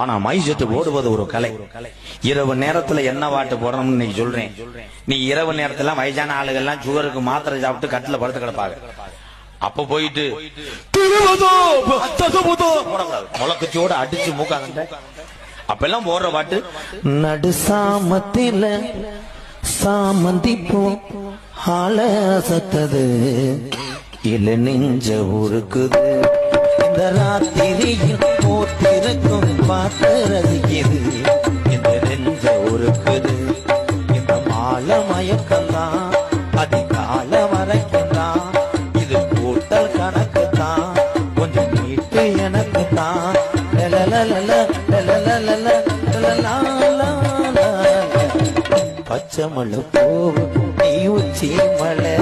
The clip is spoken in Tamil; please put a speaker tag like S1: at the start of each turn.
S1: ஆனா மைசெட்டு ஓடுவது ஒரு கலை. இரவு நேரத்துல என்ன பாட்டு போடணும்னு இன்னைக்கு சொல்றேன். நீ இரவு நேரத்துல வயசான ஆளுகள்லாம் சுகருக்கு மாத்திரை சாப்பிட்டு கட்டில படுத்து கிடப்பாங்க. அப்ப போயிட்டு முளக்கச்சியோட அடிச்சு மூக்காங்க. அப்பெல்லாம் போடுற பாட்டு நடு சாமத்தில சாமந்தி பூ ஆள சத்தது இல்ல நெஞ்ச உருக்குது. இந்த ராத்திரியில் போத்திருக்கும் பார்த்து ரசிக்குது. இந்த நெஞ்ச உருக்குது. இந்த மாலை மயக்கம்தான் அதிகால வரைக்கும்தான். இது கூட்டல் கணக்கு தான் கொஞ்சம் மீட்டு எனக்கு தான். பச்சை மலை பூ நீ உச்சி மலை